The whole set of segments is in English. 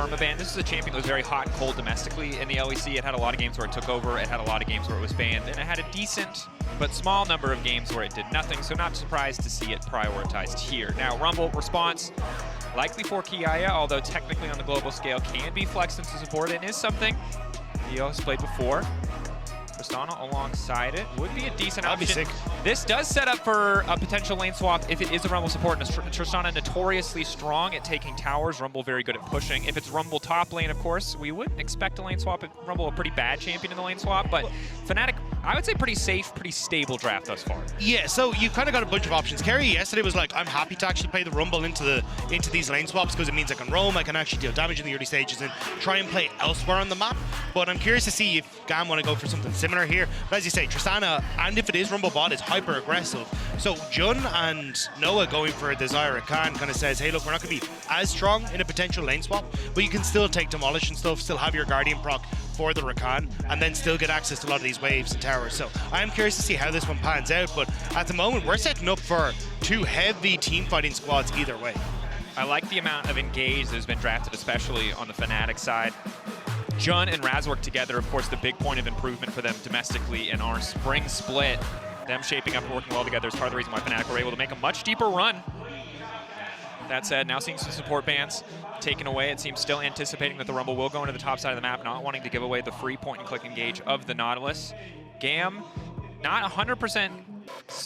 permaban. This is a champion that was very hot and cold domestically in the LEC. It had a lot of games where it took over. It had a lot of games where it was banned. And it had a decent but small number of games where it did nothing. So not surprised to see it prioritized here. Now, Rumble response, likely for Kiaya, although technically on the global scale can be flexed into support. It is something Elio has played before. Tristana alongside it would be a decent option. That'd be sick. This does set up for a potential lane swap if it is a Rumble support. And Tristana notoriously strong at taking towers. Rumble very good at pushing. If it's Rumble top lane, of course, we wouldn't expect a lane swap. Rumble a pretty bad champion in the lane swap, but Fnatic, I would say pretty safe, pretty stable draft thus far. Yeah, so you kind of got a bunch of options. Kerry yesterday was like, I'm happy to actually play the Rumble into these lane swaps because it means I can roam, I can actually deal damage in the early stages and try and play elsewhere on the map. But I'm curious to see if GAM want to go for something similar here. But as you say, Tristana, and if it is Rumble bot, is hyper aggressive. So Jun and Noah going for the Xayah Rakan kind of says, hey, look, we're not going to be as strong in a potential lane swap, but you can still take Demolish and stuff, still have your Guardian proc for the Rakan, and then still get access to a lot of these waves and towers. So I am curious to see how this one pans out, but at the moment, we're setting up for two heavy team fighting squads either way. I like the amount of engage that has been drafted, especially on the Fnatic side. Jun and Razork together, of course, the big point of improvement for them domestically in our spring split. Them shaping up and working well together is part of the reason why Fnatic were able to make a much deeper run. That said, now seeing some support bans taken away, it seems still anticipating that the Rumble will go into the top side of the map, not wanting to give away the free point-and-click engage of the Nautilus. GAM, not 100%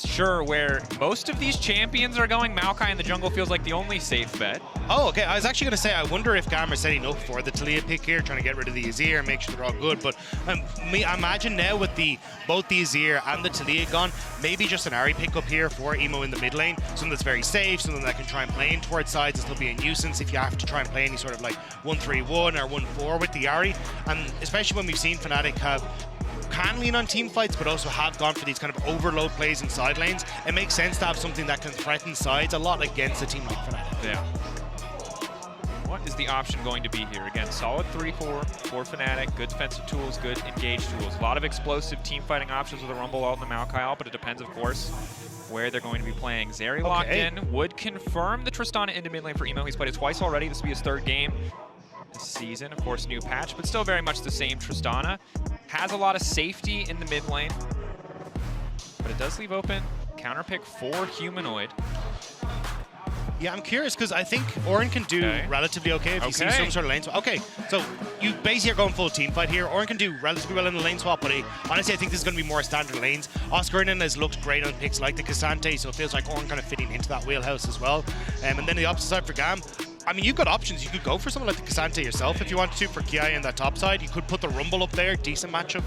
sure where most of these champions are going. Maokai in the jungle feels like the only safe bet. Oh, okay. I was actually going to say, I wonder if GAM are setting up for the Taliyah pick here, trying to get rid of the Azir and make sure they're all good. But I imagine now with both the Azir and the Taliyah gone, maybe just an Ahri pickup here for Emo in the mid lane. Something that's very safe, something that can try and play in towards sides and still be a nuisance if you have to try and play any sort of like 1-3-1 or 1-4 with the Ahri. And especially when we've seen Fnatic can lean on team fights, but also have gone for these kind of overload plays in side lanes. It makes sense to have something that can threaten sides a lot against a team like Fnatic. Yeah. What is the option going to be here? Again, solid 3-4 for Fnatic, good defensive tools, good engage tools. A lot of explosive team fighting options with the Rumble ult and the Maokai ult, but it depends, of course, where they're going to be playing. Zeri locked in, would confirm the Tristana into mid lane for Emo. He's played it twice already. This will be his third game this season. Of course, new patch, but still very much the same Tristana. Has a lot of safety in the mid lane, but it does leave open counter pick for Humanoid. Yeah, I'm curious because I think Ornn can do relatively okay if you see some sort of lane swap. Okay, so you basically are going full team fight here. Ornn can do relatively well in the lane swap, but honestly, I think this is going to be more standard lanes. Oscarinin has looked great on picks like the Cassante, so it feels like Ornn kind of fitting into that wheelhouse as well. And then the opposite side for GAM, I mean, you've got options. You could go for someone like the Cassante yourself if you wanted to for Kiaya in that top side. You could put the Rumble up there, decent matchup.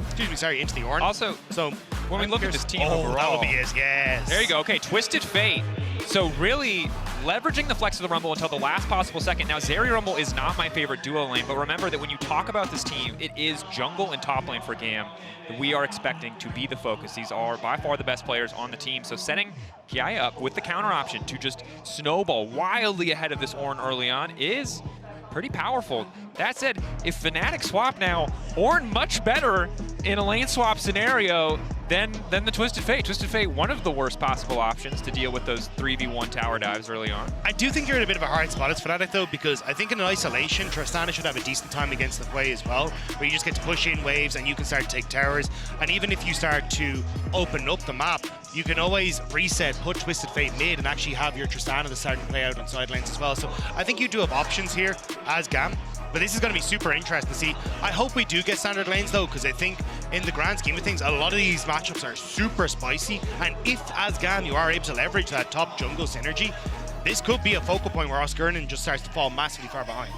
Excuse me, sorry, into the Ornn. Also, so when we look at this team overall, that would be his, yes. There you go. Okay, Twisted Fate. So really leveraging the flex of the Rumble until the last possible second. Now, Zeri Rumble is not my favorite duo lane, but remember that when you talk about this team, it is jungle and top lane for GAM that we are expecting to be the focus. These are by far the best players on the team. So setting Kiaya up with the counter option to just snowball wildly ahead of this Ornn early on is pretty powerful. That said, if Fnatic swap now, Ornn much better in a lane swap scenario than the Twisted Fate. Twisted Fate, one of the worst possible options to deal with those 3v1 tower dives early on. I do think you're in a bit of a hard spot as Fnatic though, because I think in isolation, Tristana should have a decent time against the Hwei as well, where you just get to push in waves and you can start to take towers. And even if you start to open up the map, you can always reset, put Twisted Fate mid, and actually have your Tristana that's starting to play out on side lanes as well. So I think you do have options here as GAM. But this is going to be super interesting to see. I hope we do get standard lanes though, because I think in the grand scheme of things, a lot of these matchups are super spicy. And if, as GAM, you are able to leverage that top jungle synergy, this could be a focal point where Oscarinin just starts to fall massively far behind.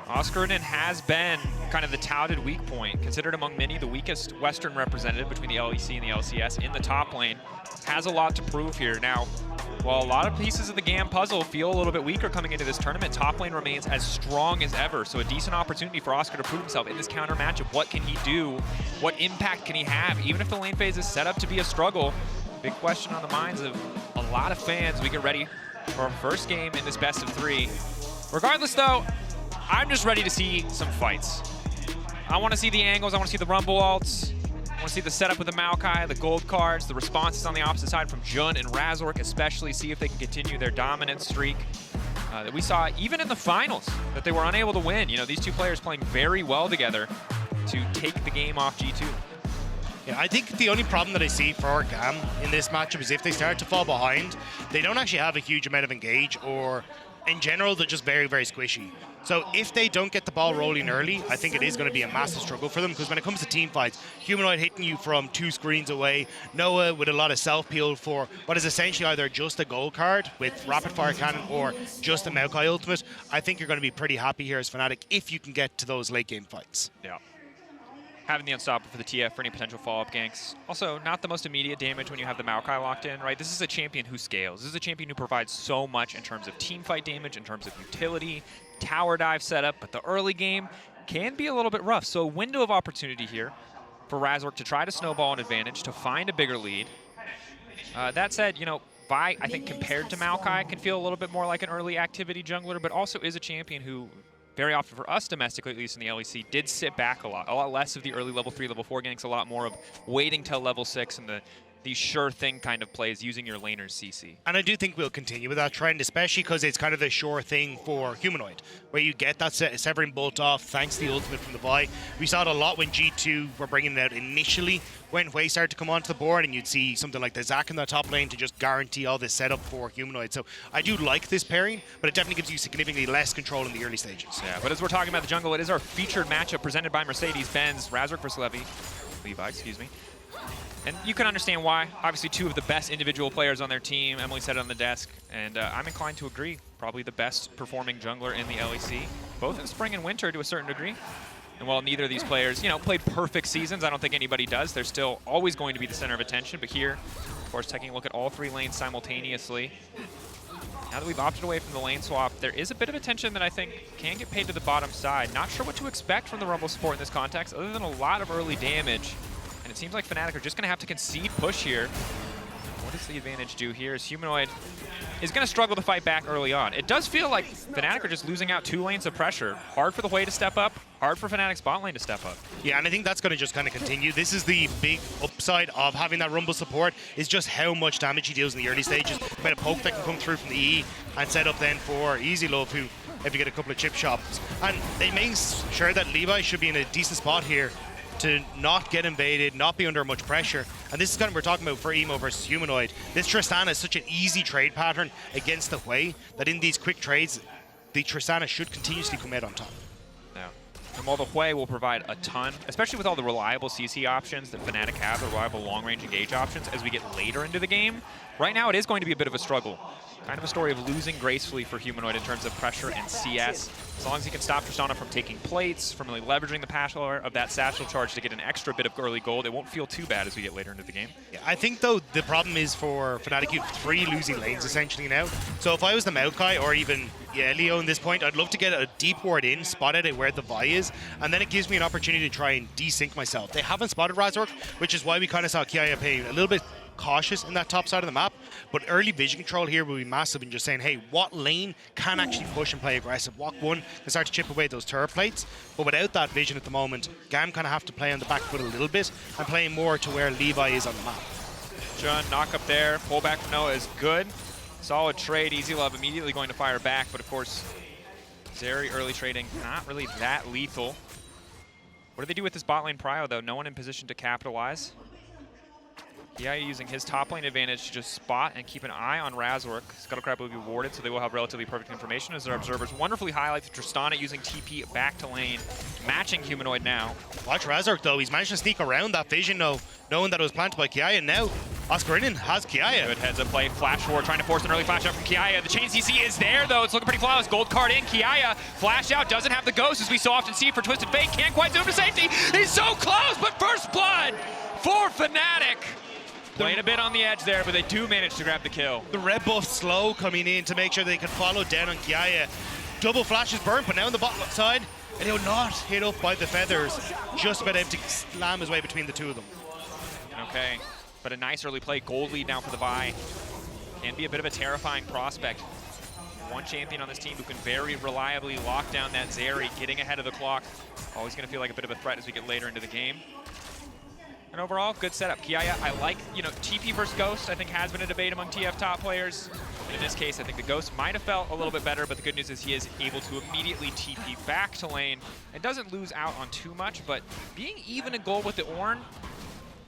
Oscarinin has been kind of the touted weak point, considered among many the weakest Western representative between the LEC and the LCS in the top lane. Has a lot to prove here. Now, while a lot of pieces of the GAM puzzle feel a little bit weaker coming into this tournament, top lane remains as strong as ever. So a decent opportunity for Oscar to prove himself in this counter matchup. What can he do? What impact can he have? Even if the lane phase is set up to be a struggle, big question on the minds of a lot of fans. We get ready for our first game in this best of 3. Regardless though, I'm just ready to see some fights. I want to see the angles, I want to see the Rumble ults. I want to see the setup with the Maokai, the gold cards, the responses on the opposite side from Jun and Razork especially, see if they can continue their dominant streak. that we saw even in the finals that they were unable to win. You know, these two players playing very well together to take the game off G2. Yeah, I think the only problem that I see for GAM in this matchup is if they start to fall behind, they don't actually have a huge amount of engage, or in general, they're just very, very squishy. So if they don't get the ball rolling early, I think it is going to be a massive struggle for them, because when it comes to team fights, Humanoid hitting you from 2 screens away, Noah with a lot of self-peel for what is essentially either just a gold card with rapid fire cannon or just a Maokai ultimate, I think you're going to be pretty happy here as Fnatic if you can get to those late game fights. Yeah. Having the Unstoppable for the TF for any potential follow-up ganks. Also, not the most immediate damage when you have the Maokai locked in, right? This is a champion who scales. This is a champion who provides so much in terms of team fight damage, in terms of utility, tower dive setup, but the early game can be a little bit rough. So a window of opportunity here for Razork to try to snowball an advantage, to find a bigger lead. That said, you know, Vi, I think compared to Maokai, can feel a little bit more like an early activity jungler, but also is a champion who very often for us domestically, at least in the LEC, did sit back a lot less of the early level 3, level 4 ganks, a lot more of waiting till level 6 and these sure thing kind of plays using your laner's CC. And I do think we'll continue with that trend, especially because it's kind of the sure thing for Humanoid, where you get that Severing Bolt off thanks to the ultimate from the Vi. We saw it a lot when G2 were bringing it out initially, when Hwei started to come onto the board, and you'd see something like the Zac in the top lane to just guarantee all this setup for Humanoid. So I do like this pairing, but it definitely gives you significantly less control in the early stages. Yeah, but as we're talking about the jungle, it is our featured matchup presented by Mercedes-Benz, Razork versus Levi, excuse me. And you can understand why. Obviously, 2 of the best individual players on their team. Emily said it on the desk, and I'm inclined to agree. Probably the best performing jungler in the LEC, both in spring and winter to a certain degree. And while neither of these players, you know, played perfect seasons, I don't think anybody does. They're still always going to be the center of attention. But here, of course, taking a look at all 3 lanes simultaneously. Now that we've opted away from the lane swap, there is a bit of attention that I think can get paid to the bottom side. Not sure what to expect from the Rumble support in this context, other than a lot of early damage. And it seems like Fnatic are just going to have to concede push here. What does the advantage do here? As Humanoid is going to struggle to fight back early on. It does feel like Fnatic are just losing out 2 lanes of pressure. Hard for the Hwei to step up, hard for Fnatic's bot lane to step up. Yeah, and I think that's going to just kind of continue. This is the big upside of having that Rumble support, is just how much damage he deals in the early stages. About a poke that can come through from the E and set up then for EasyLove, who, if you get a couple of chip shots. And they make sure that Levi should be in a decent spot here to not get invaded, not be under much pressure. And this is kind of what we're talking about for Emo versus Humanoid. This Tristana is such an easy trade pattern against the Hwei that in these quick trades, the Tristana should continuously come out on top. Yeah. And while the Hwei will provide a ton, especially with all the reliable CC options that Fnatic have, the reliable long-range engage options as we get later into the game, right now it is going to be a bit of a struggle. Kind of a story of losing gracefully for Humanoid in terms of pressure and CS. As long as he can stop Tristana from taking plates, from really leveraging the power of that satchel charge to get an extra bit of early gold, it won't feel too bad as we get later into the game. Yeah, I think, though, the problem is for Fnatic, you have 3 losing lanes, essentially, now. So if I was the Maokai or even Elio in this point, I'd love to get a deep ward in, spot it where the Vi is, and then it gives me an opportunity to try and desync myself. They haven't spotted Razork, which is why we kind of saw Kiaya playing a little bit cautious in that top side of the map, but early vision control here will be massive in just saying, hey, what lane can actually push and play aggressive? Walk 1 can start to chip away those turret plates, but without that vision at the moment, GAM kind of have to play on the back foot a little bit and play more to where Levi is on the map. Jun, knock up there, pull back from Noah is good. Solid trade, EasyLove immediately going to fire back, but of course, Zeri early trading, not really that lethal. What do they do with this bot lane prio though? No one in position to capitalize. Kiaya using his top lane advantage to just spot and keep an eye on Razork. Scuttlecrab will be warded, so they will have relatively perfect information as their observers wonderfully highlight Tristana using TP back to lane, matching Humanoid now. Watch Razork, though. He's managed to sneak around that vision, though, knowing that it was planted by Kiaya. Now, Oscarinin has Kiaya. Good heads up play. Flash forward, trying to force an early flash out from Kiaya. The chain CC is there, though. It's looking pretty flawless. Gold card in. Kiaya flash out. Doesn't have the ghost, as we so often see for Twisted Fate. Can't quite zoom to safety. He's so close, but first blood for Fnatic. Playing a bit on the edge there, but they do manage to grab the kill. The red buff slow coming in to make sure they can follow down on Kiaya. Double flash is burnt, but now on the bottom side, and he'll not hit up by the feathers. Just about able to slam his way between the 2 of them. Okay, but a nice early play. Gold lead now for the Vi. Can be a bit of a terrifying prospect. One champion on this team who can very reliably lock down that Zeri, getting ahead of the clock. Always going to feel like a bit of a threat as we get later into the game. And overall, good setup. Kiaya, I like, you know, TP versus Ghost, I think has been a debate among TF top players. And in this case, I think the Ghost might have felt a little bit better, but the good news is he is able to immediately TP back to lane and doesn't lose out on too much, but being even in gold with the Ornn,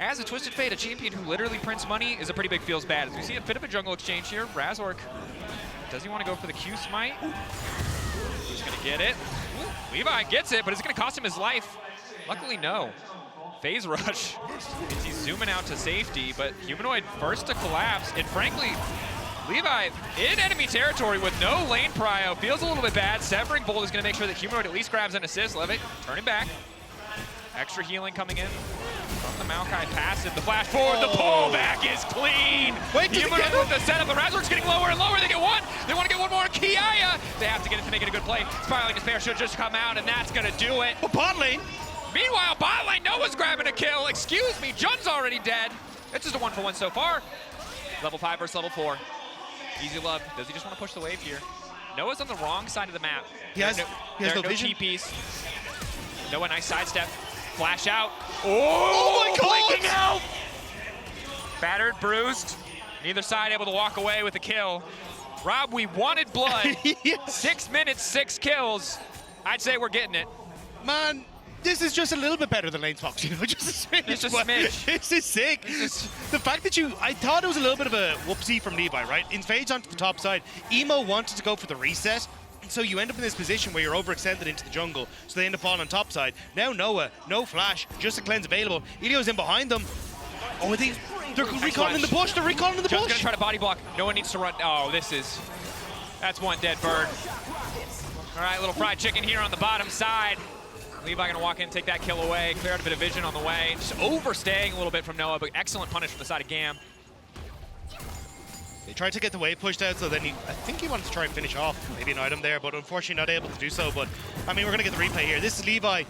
as a Twisted Fate, a champion who literally prints money, is a pretty big feels bad. As we see a bit of a jungle exchange here, Razork, does he want to go for the Q smite? He's going to get it. Ooh, Levi gets it, but it's going to cost him his life. Luckily, no. Phase rush. He's zooming out to safety, but Humanoid first to collapse, and frankly, Levi in enemy territory with no lane prio. Feels a little bit bad. Severing Bolt is going to make sure that Humanoid at least grabs an assist. Love it. Turning back. Extra healing coming in from the Maokai passive. The flash forward, the pullback is clean. Wait, Humanoid with the setup. The Razork's getting lower and lower. They get one. They want to get one more. Kiaya. They have to get it to make it a good play. Spiraling Despair should just come out, and that's going to do it. But bot lane. Meanwhile, bot lane, Noah's grabbing a kill. Excuse me, Jun's already dead. It's just a 1-for-1 so far. Level 5 versus level 4. EasyLove, does he just want to push the wave here? Noah's on the wrong side of the map. He has no vision. TPs. Noah, nice sidestep. Flash out. Oh my God! Blinking out! Battered, bruised. Neither side able to walk away with a kill. Rob, we wanted blood. Yes. 6 minutes, 6 kills. I'd say we're getting it. Man, this is just a little bit better than lane swaps, you know, just a smidge. Just a smidge. This is sick. The fact that I thought it was a little bit of a whoopsie from Levi, right? In fades onto the top side, Emo wanted to go for the reset, so you end up in this position where you're overextended into the jungle, so they end up falling on top side. Now Noah, no flash, just a cleanse available. Elio's in behind them. Oh, they're recalling in the bush, they're recalling in the Just bush. gonna try to body block. No one needs to run. Oh, that's one dead bird. All right, little fried chicken here on the bottom side. Levi gonna walk in, take that kill away, clear out a bit of vision on the way. Just overstaying a little bit from Noah, but excellent punish from the side of GAM. They tried to get the wave pushed out, so then I think he wanted to try and finish off maybe an item there, but unfortunately not able to do so. But I mean, we're gonna get the replay here. This is Levi.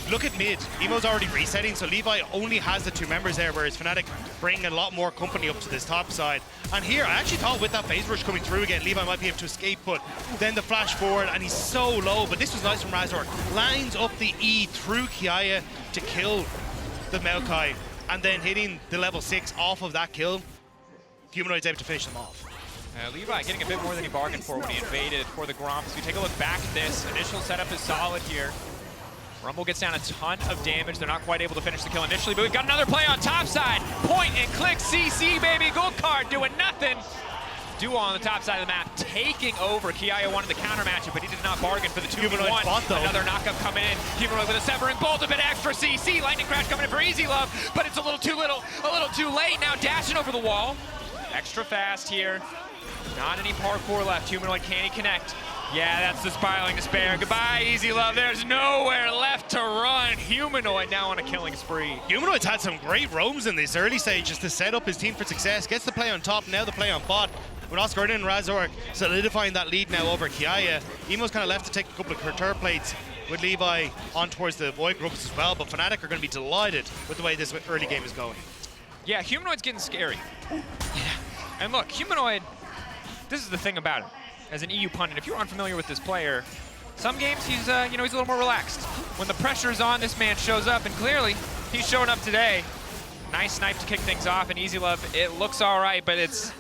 Look at mid. Emo's already resetting, so Levi only has the 2 members there, whereas Fnatic bring a lot more company up to this top side. And here, I actually thought with that phase rush coming through again, Levi might be able to escape, but then the flash forward, and he's so low. But this was nice from Razork. Lines up the E through Kiaya to kill the Maokai, and then hitting the level 6 off of that kill. Humanoid's able to finish them off. Levi getting a bit more than he bargained for when he invaded for the Gromp. So you take a look back at this. Initial setup is solid here. Rumble gets down a ton of damage. They're not quite able to finish the kill initially, but we've got another play on top side. Point and click CC, baby. Gold card doing nothing. Duo on the top side of the map, taking over. Kiaya wanted the counter matchup, but he did not bargain for the 2v1. Another knockup coming in. Humanoid with a severing bolt, a bit extra CC. Lightning crash coming in for EasyLove, but it's a little too too late. Now dashing over the wall. Extra fast here. Not any parkour left. Humanoid, can he connect? Yeah, that's the Spiraling Despair. Goodbye, EasyLove. There's nowhere left to run. Humanoid now on a killing spree. Humanoid's had some great roams in these early stages to set up his team for success. Gets the play on top, now the play on bot. With Oscarinin and Razork solidifying that lead now over Kiaya. Emo's kind of left to take a couple of return plates with Levi on towards the Void groups as well, but Fnatic are going to be delighted with the way this early game is going. Yeah, Humanoid's getting scary. Yeah. And look, Humanoid, this is the thing about him. As an EU pundit, if you're unfamiliar with this player, some games he's he's a little more relaxed. When the pressure's on, this man shows up, and clearly he's showing up today. Nice snipe to kick things off, and EasyLove, it looks all right, but it's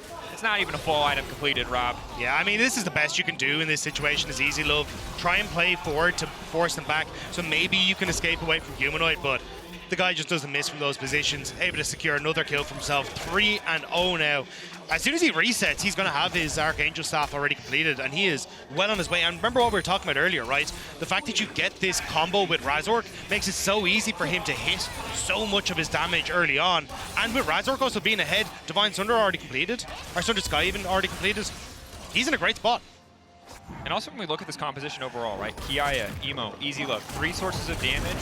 not even a full item completed, Rob. Yeah, I mean, this is the best you can do in this situation as EasyLove. Try and play forward to force them back, so maybe you can escape away from Humanoid, but the guy just doesn't miss from those positions. Able to secure another kill for himself. 3-0 now. As soon as he resets, he's going to have his Archangel staff already completed, and he is well on his way. And remember what we were talking about earlier, right? The fact that you get this combo with Razork makes it so easy for him to hit so much of his damage early on. And with Razork also being ahead, Divine Sunder already completed, or Sunder Sky even already completed, he's in a great spot. And also when we look at this composition overall, right? Kiaya, Emo, EasyLove, 3 sources of damage,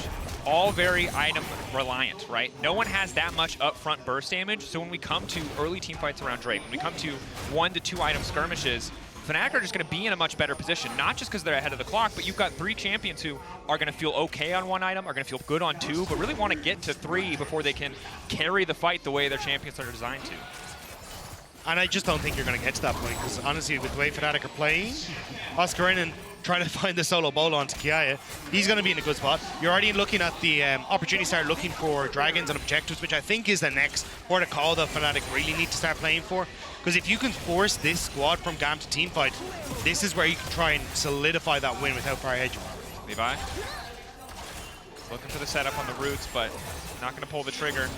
all very item reliant, right? No one has that much upfront burst damage, so when we come to early team fights around Drake, when we come to 1 to 2 item skirmishes, Fnatic are just going to be in a much better position, not just because they're ahead of the clock, but you've got 3 champions who are going to feel okay on 1 item, are going to feel good on 2, but really want to get to 3 before they can carry the fight the way their champions are designed to. And I just don't think you're going to get to that point, because honestly, with the way Fnatic are playing, Oscarinin trying to find the solo bowl onto Kiaya, he's going to be in a good spot. You're already looking at the opportunity to start looking for dragons and objectives, which I think is the next port of call that Fnatic really need to start playing for. Because if you can force this squad from GAM to teamfight, this is where you can try and solidify that win with how far ahead you are. Levi looking for the setup on the roots, but not going to pull the trigger.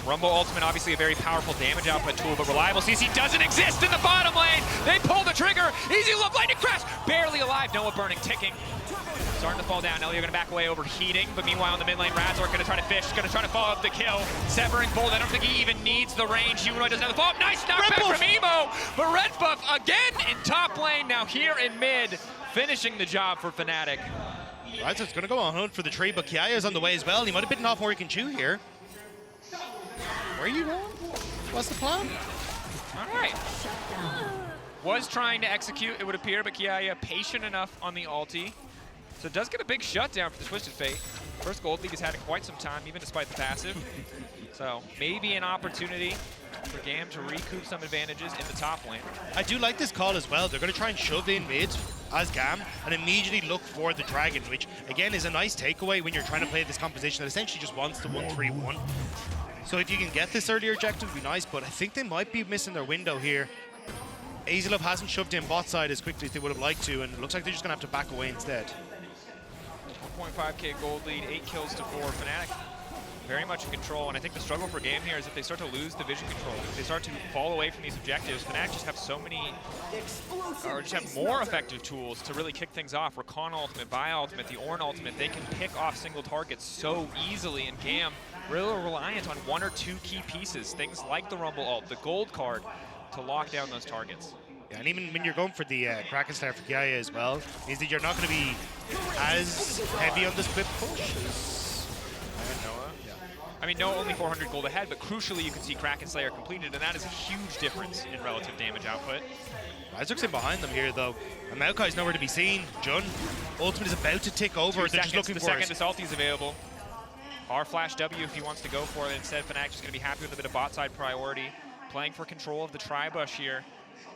Rumble Ultimate, obviously a very powerful damage output tool, but reliable CC doesn't exist in the bottom lane. They pull the trigger. EasyLove Lightning Crash, barely alive. Noah burning, ticking. Starting to fall down. Elio going to back away, overheating. But meanwhile, in the mid lane, Razork going to try to fish, going to try to follow up the kill. Severing Bolt. I don't think he even needs the range. Humanoid doesn't have the follow-up. Nice knockback from Emo. But red buff again in top lane. Now here in mid, finishing the job for Fnatic. Right, so it's going to go on hunt for the tree, but Kiaya is on the way as well. He might have bitten off more he can chew here. Where are you going? What's the plan? All right. Was trying to execute, it would appear, but Kiaya patient enough on the ulti. So it does get a big shutdown for the Twisted Fate. First gold league has had in quite some time, even despite the passive. So maybe an opportunity for GAM to recoup some advantages in the top lane. I do like this call as well. They're going to try and shove in mid as GAM and immediately look for the dragon, which again is a nice takeaway when you're trying to play this composition that essentially just wants the 1-3-1. So if you can get this earlier objective, it'd be nice, but I think they might be missing their window here. EasyLove hasn't shoved in bot side as quickly as they would have liked to, and it looks like they're just going to have to back away instead. 1.5k gold lead, 8 kills to 4. Fnatic very much in control, and I think the struggle for GAM here is if they start to lose the vision control, if they start to fall away from these objectives, Fnatic just have so many, or just have more effective tools to really kick things off. Rakan ultimate, Vi ultimate, the Ornn ultimate, they can pick off single targets so easily, and GAM really reliant on 1 or 2 key pieces, things like the Rumble ult, the gold card, to lock down those targets. Yeah, and even when you're going for the Kraken Star for Kiaya as well, means that you're not going to be as heavy on the split push as Noah. Yeah. I mean, Noah only 400 gold ahead, but crucially you can see Kraken Slayer completed, and that is a huge difference in relative damage output. Razork's in behind them here though, and Maokai's nowhere to be seen. Jun, ultimate is about to tick over. They're just looking for the second this ulti is available. R flash W if he wants to go for it. Instead, Fnatic just going to be happy with a bit of bot side priority, playing for control of the tri-bush here.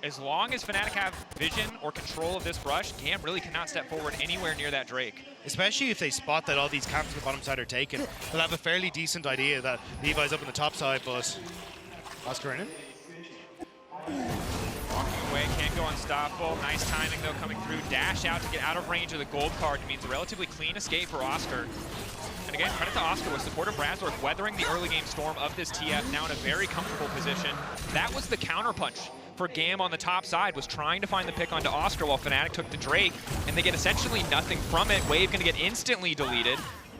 As long as Fnatic have vision or control of this brush, GAM really cannot step forward anywhere near that Drake. Especially if they spot that all these camps on the bottom side are taken. They'll have a fairly decent idea that Levi's up on the top side, but Oscarinin. Walking away, can't go unstoppable. Nice timing though coming through. Dash out to get out of range of the gold card means a relatively clean escape for Oscar. And again, credit to Oscar with support of Razork weathering the early game storm of this TF, now in a very comfortable position. That was the counterpunch for GAM on the top side, was trying to find the pick onto Oscar while Fnatic took the Drake, and they get essentially nothing from it. Wave gonna get instantly deleted.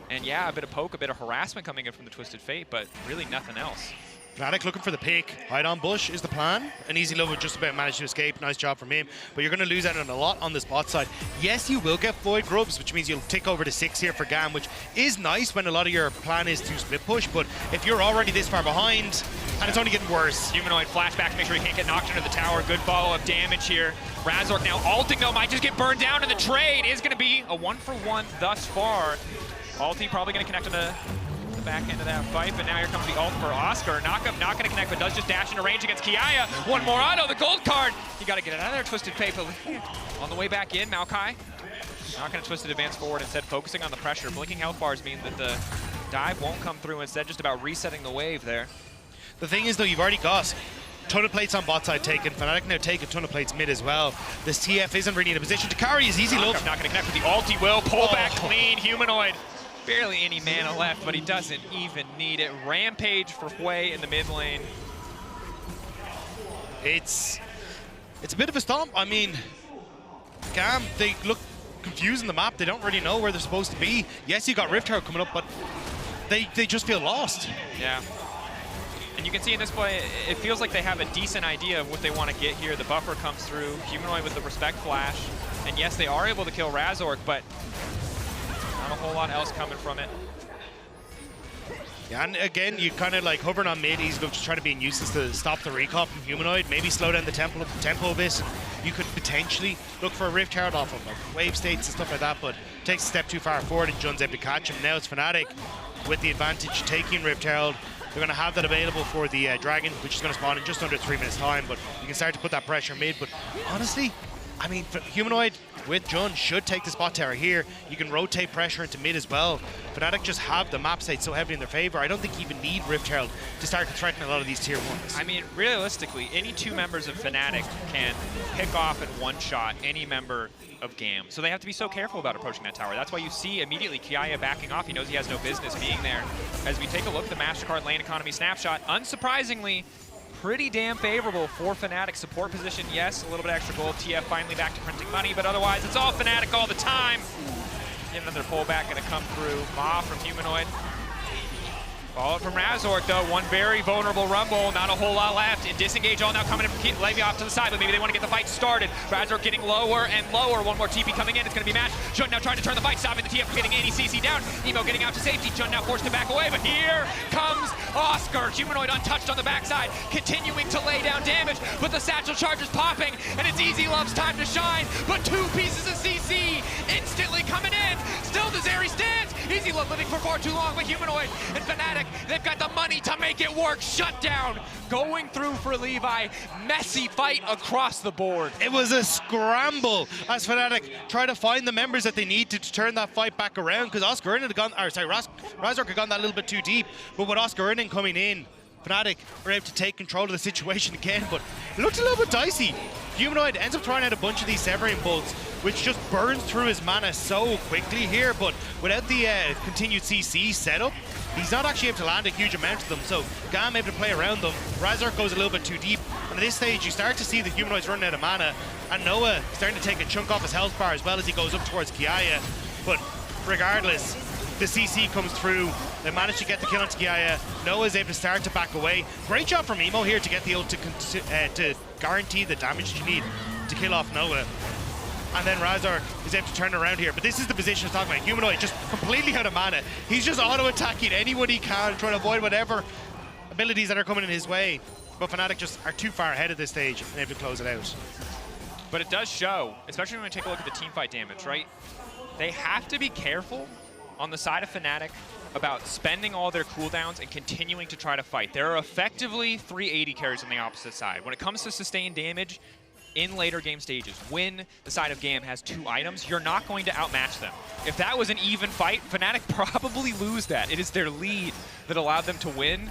And yeah, a bit of poke, a bit of harassment coming in from the Twisted Fate, but really nothing else. Fnatic looking for the pick. Hide on bush is the plan. And EasyLove would just about manage to escape. Nice job from him. But you're going to lose out on a lot on this bot side. Yes, you will get void grubs, which means you'll tick over to 6 here for GAM, which is nice when a lot of your plan is to split push. But if you're already this far behind, and it's only getting worse. Humanoid flashback to make sure he can't get knocked into the tower. Good follow-up damage here. Razork now ulting though, might just get burned down, and the trade is going to be a 1-for-1 thus far. Ulti probably going to connect on the back end of that fight, but now here comes the ult for Oscar. Knockup not going to connect, but does just dash into range against Kiaya. One more auto, the gold card. You got to get it out of there, Twisted Fate. On the way back in, Maokai not going to Twisted advance forward, instead focusing on the pressure. Blinking health bars mean that the dive won't come through, instead just about resetting the wave there. The thing is though, you've already got a ton of plates on bot side taken. Fnatic now take a ton of plates mid as well. This TF isn't really in a position to carry his EasyLove. Not going to connect with the ulti will. Pull back clean, Humanoid. Barely any mana left, but he doesn't even need it. Rampage for Hwei in the mid lane. It's a bit of a stomp. I mean, GAM, they look confused in the map. They don't really know where they're supposed to be. Yes, you got Rift Herald coming up, but they just feel lost. Yeah. And you can see in this play, it feels like they have a decent idea of what they want to get here. The buffer comes through, Humanoid with the Respect Flash. And yes, they are able to kill Razork, but not a whole lot else coming from it. Yeah, and again, you kind of like hovering on mid, he's just trying to be a nuisance to stop the recall from Humanoid, maybe slow down the tempo a bit. You could potentially look for a Rift Herald off of like wave states and stuff like that, but takes a step too far forward and Jun's able to catch him. Now it's Fnatic with the advantage taking Rift Herald. They're going to have that available for the Dragon, which is going to spawn in just under 3 minutes time, but you can start to put that pressure mid. But honestly, I mean, for Humanoid, with Jun should take the spot tower here. You can rotate pressure into mid as well. Fnatic just have the map state so heavily in their favor. I don't think you even need Rift Herald to start to threaten a lot of these tier 1s. I mean, realistically, any 2 members of Fnatic can pick off and one-shot any member of GAM. So they have to be so careful about approaching that tower. That's why you see immediately Kiaya backing off. He knows he has no business being there. As we take a look at the MasterCard lane economy snapshot, unsurprisingly, pretty damn favorable for Fnatic. Support position, yes, a little bit extra gold. TF finally back to printing money, but otherwise it's all Fnatic all the time. Get another pullback gonna come through. Ma from Humanoid. Followed from Razork, though. One very vulnerable Rumble. Not a whole lot left. And disengage all now coming in from Levi off to the side, but maybe they want to get the fight started. Razork getting lower and lower. One more TP coming in. It's going to be matched. Jun now trying to turn the fight, stopping the TF from getting ADCC down. Emo getting out to safety. Jun now forced to back away, but here comes Oscar. Humanoid untouched on the backside, continuing to lay down damage, but the satchel charge is popping, and it's EasyLove's time to shine. But 2 pieces of CC instantly coming in. Still the Zeri stands. EasyLove living for far too long, but Humanoid and Fnatic, they've got the money to make it work. Shut down. Going through for Levi. Messy fight across the board. It was a scramble as Fnatic try to find the members that they need to turn that fight back around, because Oscarinin had gone, or sorry, Razork had gone that little bit too deep. But with Oscarinin coming in, Fnatic were able to take control of the situation again, but it looked a little bit dicey. Humanoid ends up throwing out a bunch of these Severing bolts, which just burns through his mana so quickly here, but without the continued CC setup, he's not actually able to land a huge amount of them, so GAM able to play around them. Razork goes a little bit too deep, and at this stage you start to see the Humanoids running out of mana, and Noah starting to take a chunk off his health bar as well as he goes up towards Kiaya. But regardless, the CC comes through. They manage to get the kill on Kiaya. Noah's able to start to back away. Great job from Emo here to get the ult to guarantee the damage that you need to kill off Noah. And then Razork is able to turn around here. But this is the position I was talking about. Humanoid just completely out of mana. He's just auto-attacking anyone he can, trying to avoid whatever abilities that are coming in his way. But Fnatic just are too far ahead at this stage and able to close it out. But it does show, especially when we take a look at the teamfight damage, right? They have to be careful on the side of Fnatic about spending all their cooldowns and continuing to try to fight. There are effectively 380 carries on the opposite side. When it comes to sustained damage in later game stages, when the side of GAM has 2 items, you're not going to outmatch them. If that was an even fight, Fnatic probably lose that. It is their lead that allowed them to win,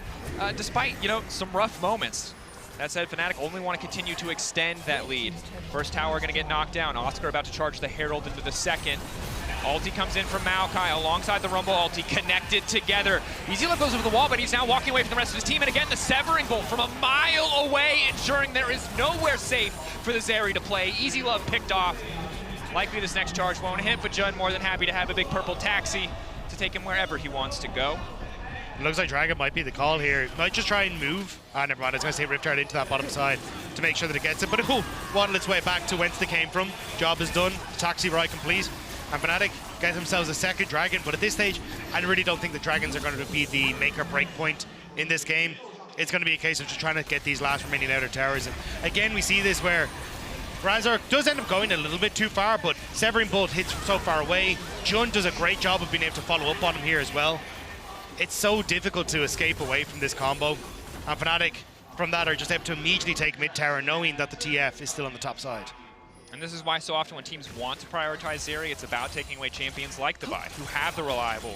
despite, you know, some rough moments. That said, Fnatic only want to continue to extend that lead. First tower going to get knocked down. Oscar about to charge the Herald into the second. Ulti comes in from Maokai alongside the Rumble ulti, connected together. EasyLove goes over the wall, but he's now walking away from the rest of his team. And again, the Severing Bolt from a mile away, ensuring there is nowhere safe for the Zeri to play. EasyLove picked off. Likely this next charge won't hit, but Jun more than happy to have a big purple taxi to take him wherever he wants to go. It looks like Dragon might be the call here. Might just try and move. Never mind, I was going to say Rift Herald into that bottom side to make sure that it gets it. But it will waddle its way back to whence they came from. Job is done. Taxi ride complete. And Fnatic get themselves a second Dragon. But at this stage, I really don't think the Dragons are going to be the make or break point in this game. It's going to be a case of just trying to get these last remaining outer towers. And again, we see this where Razork does end up going a little bit too far, but Severing Bolt hits from so far away. Jun does a great job of being able to follow up on him here as well. It's so difficult to escape away from this combo. And Fnatic, from that, are just able to immediately take mid-tower, knowing that the TF is still on the top side. And this is why so often when teams want to prioritize Zeri, it's about taking away champions like Levi, who have the reliable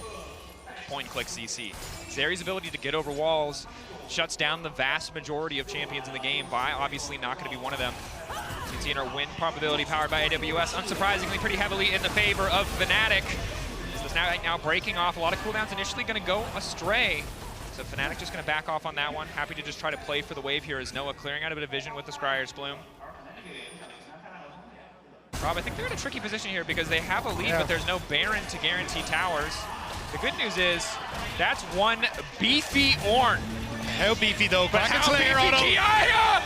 point-click CC. Zeri's ability to get over walls shuts down the vast majority of champions in the game. Vi obviously not going to be one of them. You can see in our win probability powered by AWS, unsurprisingly pretty heavily in the favor of Fnatic. So now breaking off. A lot of cooldowns initially going to go astray. So Fnatic just going to back off on that one. Happy to just try to play for the wave here as Noah clearing out a bit of vision with the Scryer's Bloom. Rob, I think they're in a tricky position here because they have a lead, but there's no Baron to guarantee towers. The good news is that's one beefy Ornn. How beefy though? But how beefy Kiaya!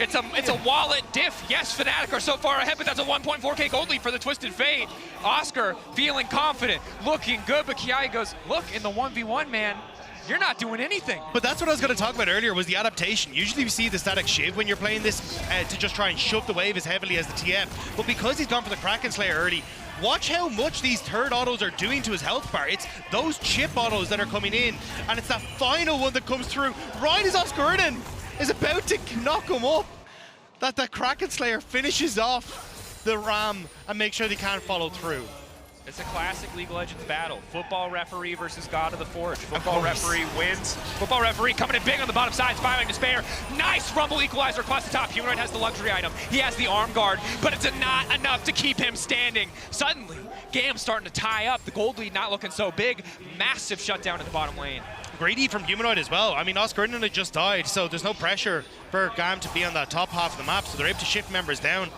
It's a wallet diff. Yes, Fnatic are so far ahead, but that's a 1.4k gold lead for the Twisted Fate. Oscar feeling confident, looking good, but Kiaya goes, look, in the 1v1, man, you're not doing anything. But that's what I was going to talk about earlier, was the adaptation. Usually we see the static shiv when you're playing this to just try and shove the wave as heavily as the TF. But because he's gone for the Kraken Slayer early, watch how much these third autos are doing to his health bar. It's those chip autos that are coming in, and it's that final one that comes through right as Oscarinin is about to knock him up. that the Kraken Slayer finishes off the Ram and makes sure they can't follow through. It's a classic League of Legends battle. Football referee versus God of the Forge. Football referee wins. Football referee coming in big on the bottom side, firing to spare. Nice rumble equalizer across the top. Humanoid has the luxury item. He has the arm guard, but it's not enough to keep him standing. Suddenly, GAM starting to tie up. The gold lead not looking so big. Massive shutdown in the bottom lane. Greedy from Humanoid as well. I mean, Oscarinin had just died, so there's no pressure for GAM to be on that top half of the map, so they're able to shift members down.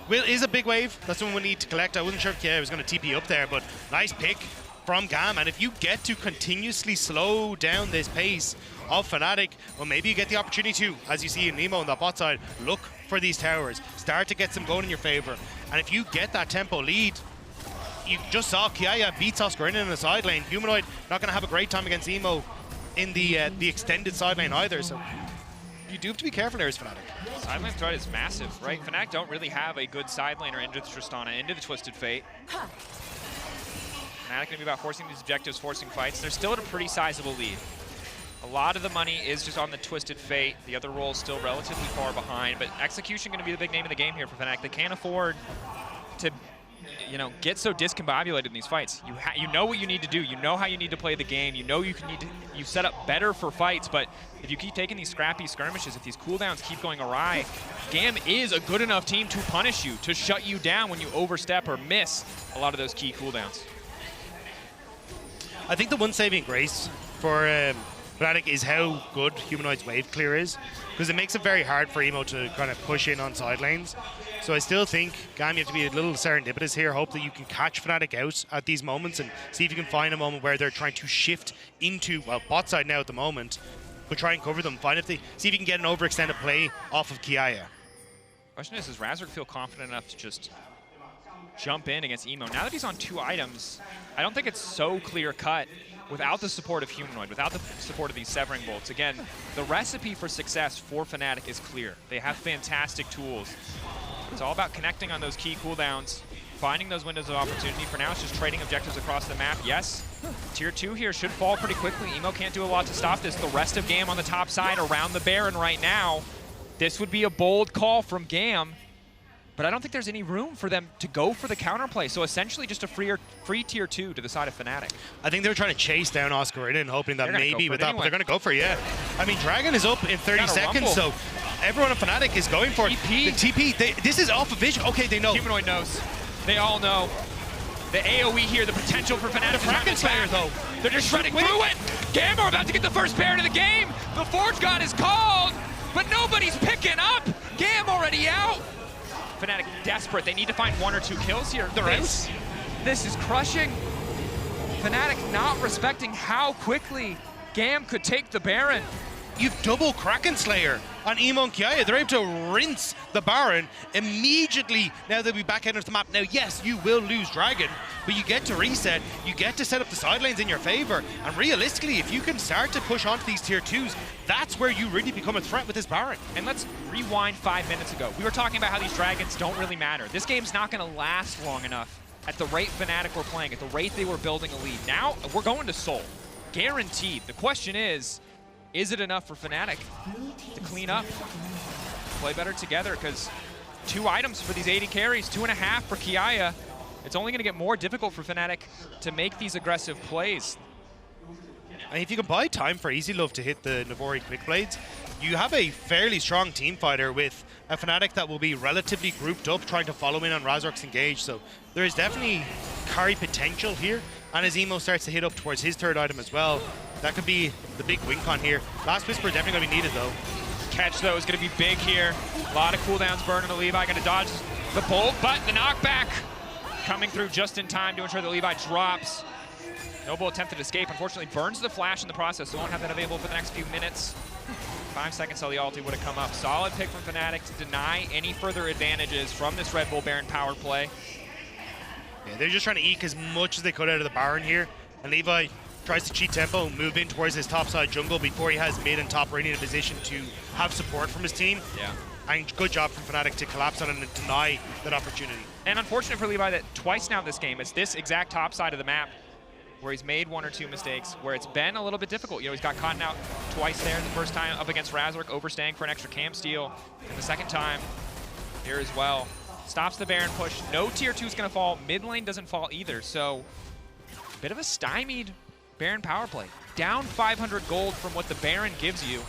Will is a big wave. That's one we need to collect. I wasn't sure if Kiaya was going to TP up there, but nice pick from GAM. And if you get to continuously slow down this pace of Fnatic, well, maybe you get the opportunity to, as you see in Emo on the bot side, look for these towers. Start to get some going in your favor. And if you get that tempo lead, you just saw Kiaya beats Oscarinin in the side lane. Humanoid not going to have a great time against Emo in the extended side lane either. So you do have to be careful there as Fnatic. Side lane threat is massive, right? Fnatic don't really have a good side laner into the Tristana, into the Twisted Fate. Fnatic going to be about forcing these objectives, forcing fights. They're still at a pretty sizable lead. A lot of the money is just on the Twisted Fate. The other role's still relatively far behind, but execution going to be the big name of the game here for Fnatic. They can't afford to, you know, get so discombobulated in these fights. You know what you need to do. You know how you need to play the game. You know you set up better for fights, but if you keep taking these scrappy skirmishes, if these cooldowns keep going awry, GAM is a good enough team to punish you, to shut you down when you overstep or miss a lot of those key cooldowns. I think the one saving grace for Fnatic is how good Humanoid's wave clear is, because it makes it very hard for Emo to kind of push in on side lanes. So I still think, GAM, you have to be a little serendipitous here. Hope that you can catch Fnatic out at these moments and see if you can find a moment where they're trying to shift into, well, bot side now at the moment, but try and cover them. See if you can get an overextended play off of Kiaya. Question is, does Razork feel confident enough to just jump in against Emo? Now that he's on 2 items, I don't think it's so clear-cut without the support of Humanoid, without the support of these Severing Bolts. Again, the recipe for success for Fnatic is clear. They have fantastic tools. It's all about connecting on those key cooldowns, finding those windows of opportunity. For now, it's just trading objectives across the map. Yes, tier 2 here should fall pretty quickly. Emo can't do a lot to stop this. The rest of GAM on the top side around the Baron right now. This would be a bold call from GAM, but I don't think there's any room for them to go for the counterplay. So essentially just a free tier 2 to the side of Fnatic. I think they were trying to chase down Oscarinin, hoping that maybe with that, anyway. But they're going to go for it, yeah. I mean, Dragon is up in 30 seconds, so everyone on Fnatic is going for it. The TP, this is off of vision. Okay, they know. Humanoid knows. They all know. The AoE here, the potential for Fnatic. The Kraken Slayer, though. They're just shredding through it. GAM are about to get the first Baron of the game. The Forge God is called, but nobody's picking up. GAM already out. Fnatic desperate. They need to find 1 or 2 kills here. This is crushing. Fnatic not respecting how quickly GAM could take the Baron. You've double Kraken Slayer on Emo and Kiaya. They're able to rinse the Baron immediately. Now they'll be back out of the map. Now, yes, you will lose Dragon, but you get to reset. You get to set up the side lanes in your favor. And realistically, if you can start to push onto these tier 2s, that's where you really become a threat with this Baron. And let's rewind 5 minutes ago. We were talking about how these Dragons don't really matter. This game's not going to last long enough at the rate Fnatic were playing, at the rate they were building a lead. Now, we're going to Seoul. Guaranteed. The question is it enough for Fnatic to clean up, play better together? Because 2 items for these 80 carries, 2.5 for Kiaya. It's only going to get more difficult for Fnatic to make these aggressive plays. And if you can buy time for EasyLove to hit the Navori quick blades, you have a fairly strong team fighter with a Fnatic that will be relatively grouped up, trying to follow in on Razork's engage. So there is definitely carry potential here. And as Emo starts to hit up towards his 3rd item as well, that could be the big win con here. Last Whisper definitely going to be needed, though. Catch, though, is going to be big here. A lot of cooldowns burning the Levi. Going to dodge the bolt, but the knockback coming through just in time to ensure that Levi drops. Noble attempted escape. Unfortunately, burns the flash in the process, so won't have that available for the next few minutes. 5 seconds till the ulti would have come up. Solid pick from Fnatic to deny any further advantages from this Red Bull Baron power play. Yeah, they're just trying to eke as much as they could out of the Baron here. And Levi tries to cheat tempo, move in towards his topside jungle before he has mid and top really in a position to have support from his team. Yeah. And good job from Fnatic to collapse on it and deny that opportunity. And unfortunate for Levi that twice now this game, it's this exact top side of the map where he's made 1 or 2 mistakes, where it's been a little bit difficult. You know, he's got caught out twice there. The first time up against Razork, overstaying for an extra cam steal. And the second time, here as well. Stops the Baron push. No tier 2 is going to fall. Mid lane doesn't fall either. So, bit of a stymied Baron power play. Down 500 gold from what the Baron gives you.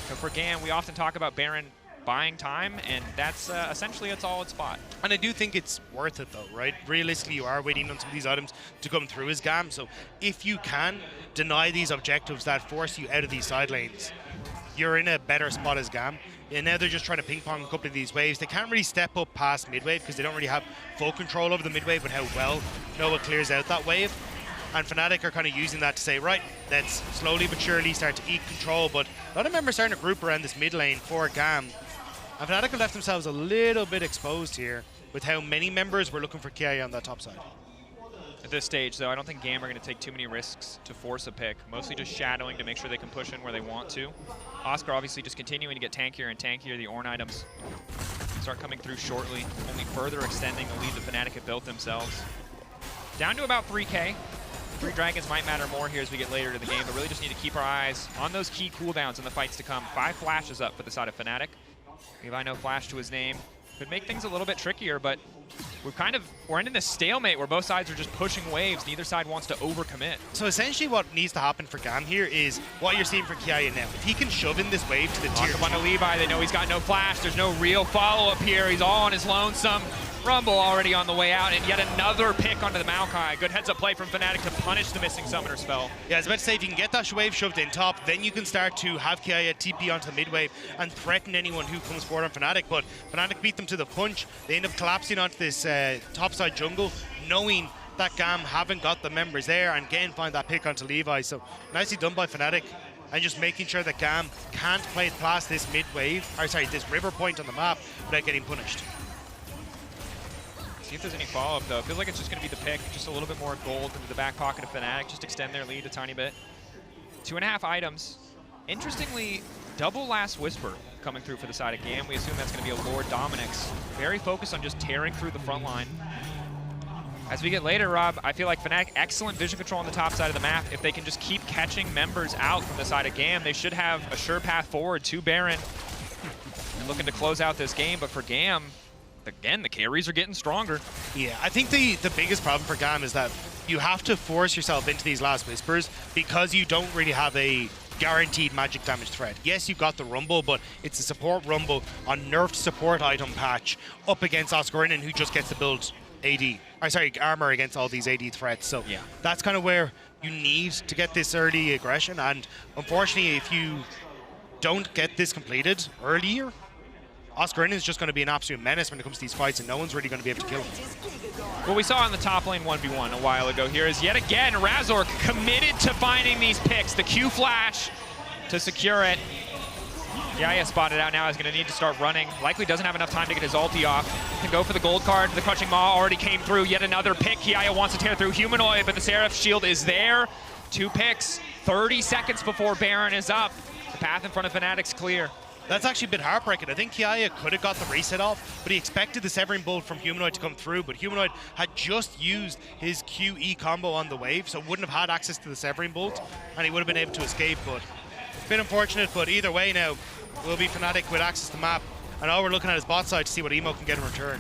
So for GAM, we often talk about Baron buying time, and that's essentially its all its spot. And I do think it's worth it though, right? Realistically, you are waiting on some of these items to come through as GAM, so if you can deny these objectives that force you out of these side lanes, you're in a better spot as GAM. And now they're just trying to ping pong a couple of these waves. They can't really step up past mid wave because they don't really have full control over the mid wave and how well Noah clears out that wave. And Fnatic are kind of using that to say, right, let's slowly but surely start to eke control. But a lot of members starting to group around this mid lane for GAM. And Fnatic have left themselves a little bit exposed here with how many members were looking for Kiaya on that top side. At this stage, though, I don't think GAM are going to take too many risks to force a pick. Mostly just shadowing to make sure they can push in where they want to. Oscar obviously just continuing to get tankier and tankier. The Ornn items start coming through shortly, only further extending the lead the Fnatic have built themselves. Down to about 3K. 3 dragons might matter more here as we get later to the game, but really just need to keep our eyes on those key cooldowns in the fights to come. 5 flashes up for the side of Fnatic. Levi no flash to his name. Could make things a little bit trickier, but we're ending this stalemate where both sides are just pushing waves. Neither side wants to overcommit. So essentially what needs to happen for GAM here is what you're seeing for Kiaya now. If he can shove in this wave to the tier 2. Lock up onto Levi, they know he's got no flash. There's no real follow-up here. He's all on his lonesome. Rumble already on the way out, and yet another pick onto the Maokai. Good heads-up play from Fnatic to punish the missing summoner spell. Yeah, I was about to say, if you can get that wave shoved in top, then you can start to have Kiaya TP onto the mid wave and threaten anyone who comes forward on Fnatic. But Fnatic beat them to the punch. They end up collapsing onto this topside jungle, knowing that GAM haven't got the members there, and again find that pick onto Levi. So nicely done by Fnatic, and just making sure that GAM can't play past this mid wave, or sorry, this river point on the map without getting punished. See if there's any follow-up, though. Feels like it's just going to be the pick, just a little bit more gold into the back pocket of Fnatic, just extend their lead a tiny bit. 2.5 items. Interestingly, double Last Whisper coming through for the side of GAM. We assume that's going to be a Lord Dominic's. Very focused on just tearing through the front line. As we get later, Rob, I feel like Fnatic, excellent vision control on the top side of the map. If they can just keep catching members out from the side of GAM, they should have a sure path forward to Baron. And looking to close out this game, but for GAM, again, the carries are getting stronger. Yeah, I think the biggest problem for GAM is that you have to force yourself into these Last Whispers because you don't really have a guaranteed magic damage threat. Yes, you've got the Rumble, but it's a support Rumble on nerfed support item patch up against Oscarinin, who just gets to build armor against all these AD threats. So yeah, that's kind of where you need to get this early aggression. And unfortunately, if you don't get this completed earlier, Oscarinin is just going to be an absolute menace when it comes to these fights, and no one's really going to be able to kill him. What we saw on the top lane 1v1 a while ago here is yet again Razork committed to finding these picks. The Q flash to secure it. Xayah spotted out now, is going to need to start running. Likely doesn't have enough time to get his ulti off. Can go for the gold card. The Crushing Maw already came through. Yet another pick. Xayah wants to tear through Humanoid, but the Seraph shield is there. 2 picks, 30 seconds before Baron is up. The path in front of Fnatic's clear. That's actually a bit heartbreaking. I think Kiaya could have got the reset off, but he expected the Severing Bolt from Humanoid to come through, but Humanoid had just used his QE combo on the wave, so wouldn't have had access to the Severing Bolt, and he would have been able to escape, but a bit unfortunate. But either way now, will be Fnatic with access to the map, and all we're looking at is bot side to see what Emo can get in return.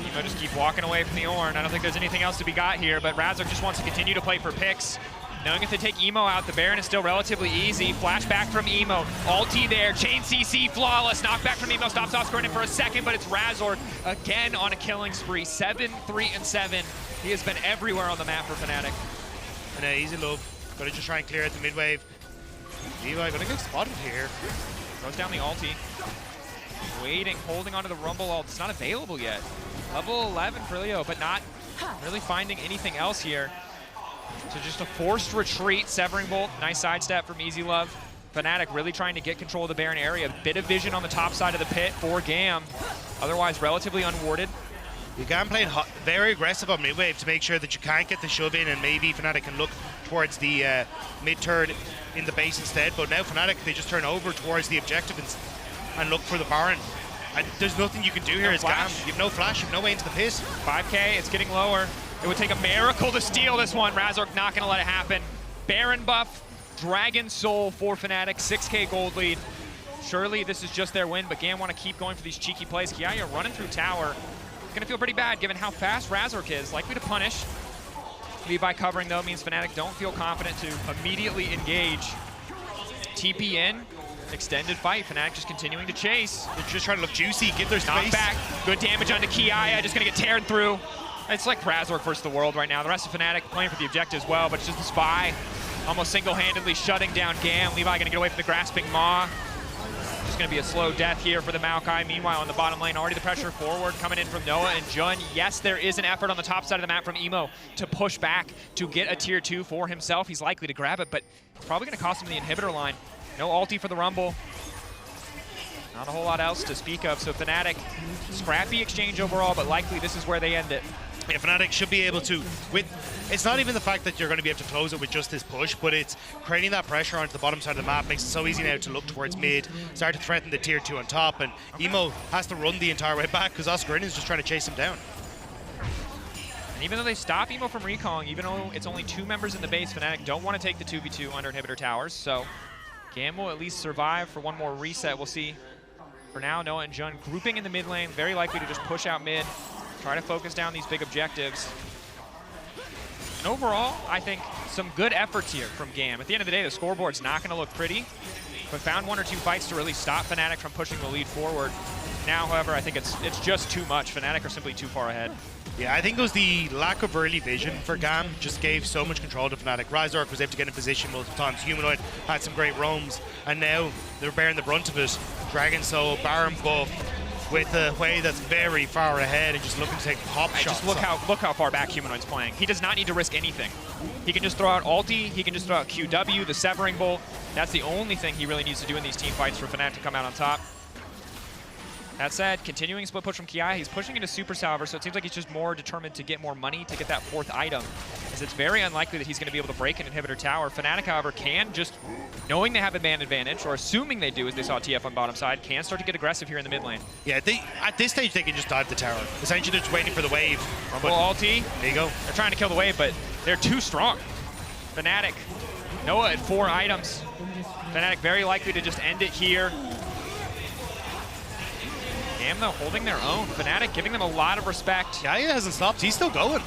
Emo just keep walking away from the Ornn. I don't think there's anything else to be got here, but Razork just wants to continue to play for picks. Knowing if they take Emo out, the Baron is still relatively easy. Flashback from Emo. Ulti there. Chain CC flawless. Knockback from Emo. Stops Oscarinin for a second, but it's Razork again on a killing spree. 7, 3, and 7. He has been everywhere on the map for Fnatic. And EasyLove going to just try and clear out the mid wave. Levi going to get spotted here. Throws down the ulti. Waiting, holding onto the Rumble ult. It's not available yet. Level 11 for Elio, but not really finding anything else here. So just a forced retreat, Severing Bolt, nice sidestep from EasyLove. Fnatic really trying to get control of the Baron area. A bit of vision on the top side of the pit for GAM, otherwise relatively unwarded. GAM playing very aggressive on mid wave to make sure that you can't get the shove in, and maybe Fnatic can look towards the mid turn in the base instead. But now Fnatic, they just turn over towards the objective and look for the Baron. And there's nothing you can do here as GAM. You have no flash, you have no way into the pit. 5K, it's getting lower. It would take a miracle to steal this one. Razork not gonna let it happen. Baron buff, Dragon Soul for Fnatic, 6K gold lead. surely this is just their win, but GAM want to keep going for these cheeky plays. Kiaya running through tower. Gonna feel pretty bad given how fast Razork is. Likely to punish. Levi covering though means Fnatic don't feel confident to immediately engage. TP in, extended fight. Fnatic just continuing to chase. They're just trying to look juicy, give their space. Knock back, good damage onto Kiaya, just gonna get teared through. It's like Razork versus the world right now. The rest of Fnatic playing for the objective as well, but it's just the Spy almost single-handedly shutting down GAM. Levi gonna get away from the grasping Maw. Just gonna be a slow death here for the Maokai. Meanwhile, on the bottom lane, already the pressure forward coming in from Noah and Jun. Yes, there is an effort on the top side of the map from Emo to push back to get a tier 2 for himself. He's likely to grab it, but it's probably gonna cost him the inhibitor line. No ulti for the Rumble. Not a whole lot else to speak of, so Fnatic, scrappy exchange overall, but likely this is where they end it. Yeah, Fnatic should be able to, it's not even the fact that you're going to be able to close it with just this push, but it's creating that pressure onto the bottom side of the map. Makes it so easy now to look towards mid, start to threaten the tier 2 on top, and Emo has to run the entire way back because Oscarinin is just trying to chase him down. And even though they stop Emo from recalling, even though it's only 2 members in the base, Fnatic don't want to take the 2v2 under inhibitor towers, so GAM will at least survive for one more reset. We'll see. For now, Noah and Jun grouping in the mid lane, very likely to just push out mid, try to focus down these big objectives. And overall, I think some good efforts here from GAM. At the end of the day, the scoreboard's not going to look pretty, but found 1 or 2 fights to really stop Fnatic from pushing the lead forward. Now, however, I think it's just too much. Fnatic are simply too far ahead. Yeah, I think it was the lack of early vision for GAM just gave so much control to Fnatic. Razork was able to get in position multiple times. Humanoid had some great roams, and now they're bearing the brunt of it. Dragon Soul, Baron buff, with the Hwei that's very far ahead and just looking to take pop shots. Just look how far back Humanoid's playing. He does not need to risk anything. He can just throw out ulti, he can just throw out QW, the Severing Bolt. That's the only thing he really needs to do in these team fights for Fnatic to come out on top. That said, continuing split push from Kiaya, he's pushing into Super Salver, so it seems like he's just more determined to get more money to get that 4th item, as it's very unlikely that he's going to be able to break an inhibitor tower. Fnatic, however, can just, knowing they have a man advantage, or assuming they do as they saw TF on bottom side, can start to get aggressive here in the mid lane. Yeah, at this stage, they can just dive the tower. Essentially, they're just waiting for the wave. Well, ulti. There you go. They're trying to kill the wave, but they're too strong. Fnatic, Noah at 4 items. Fnatic very likely to just end it here. GAM, though, holding their own. Fnatic giving them a lot of respect. Kiaya hasn't stopped. He's still going.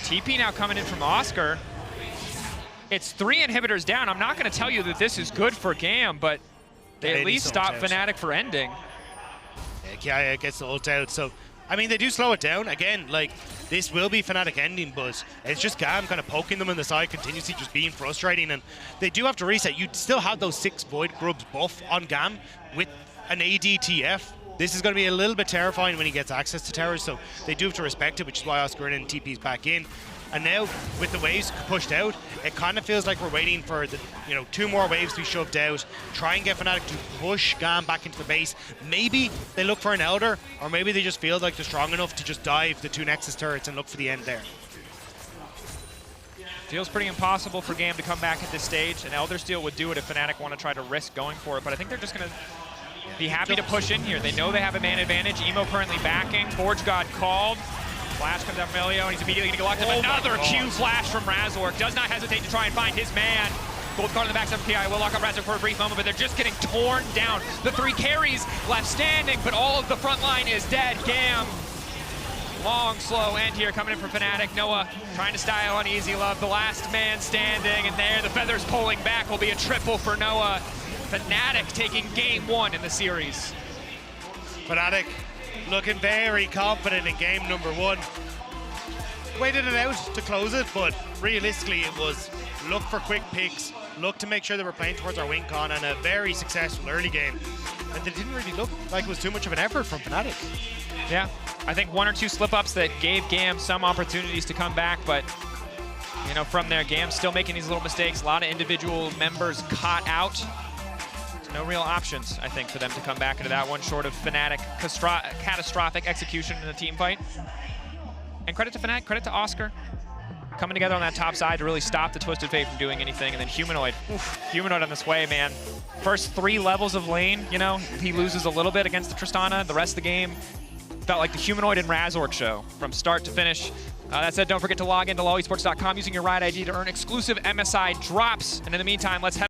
TP now coming in from Oscar. It's 3 inhibitors down. I'm not going to tell you that this is good for GAM, but they at least stop Fnatic for ending. Yeah, Kiaya gets the ult out. So, I mean, they do slow it down. Again, like, this will be Fnatic ending, but it's just GAM kind of poking them in the side, continuously just being frustrating. And they do have to reset. You still have those 6 Void Grubs buff on GAM with an ADTF. This is going to be a little bit terrifying when he gets access to towers, so they do have to respect it, which is why Oscarinin TP's back in. And now, with the waves pushed out, it kind of feels like we're waiting for the 2 more waves to be shoved out, try and get Fnatic to push GAM back into the base. Maybe they look for an Elder, or maybe they just feel like they're strong enough to just dive the 2 Nexus turrets and look for the end there. Feels pretty impossible for GAM to come back at this stage. An Elder Steal would do it if Fnatic want to try to risk going for it, but I think they're just going to be happy to push in here. They know they have a man advantage. Emo currently backing. Forge God called. Flash comes out from Elio, and he's immediately going to get locked up. Another Q flash from Razork. Does not hesitate to try and find his man. Gold card on the backside of Kiaya will lock up Razork for a brief moment, but they're just getting torn down. The 3 carries left standing, but all of the front line is dead. GAM. Long, slow end here coming in from Fnatic. Noah trying to style on EasyLove. The last man standing, and there the feathers pulling back will be a triple for Noah. Fnatic taking game 1 in the series. Fnatic looking very confident in game number 1. Waited it out to close it, but realistically it was look for quick picks, look to make sure they were playing towards our win con, and a very successful early game. And it didn't really look like it was too much of an effort from Fnatic. Yeah, I think 1 or 2 slip-ups that gave GAM some opportunities to come back, but from there, GAM still making these little mistakes. A lot of individual members caught out. No real options, I think, for them to come back into that one, short of Fnatic catastrophic execution in the team fight. And credit to Fnatic, credit to Oscar, coming together on that top side to really stop the Twisted Fate from doing anything. And then Humanoid, Humanoid on this way, man. First 3 levels of lane, he loses a little bit against the Tristana. The rest of the game felt like the Humanoid and Razork show from start to finish. That said, don't forget to log into lolesports.com using your ride ID to earn exclusive MSI drops. And in the meantime, let's head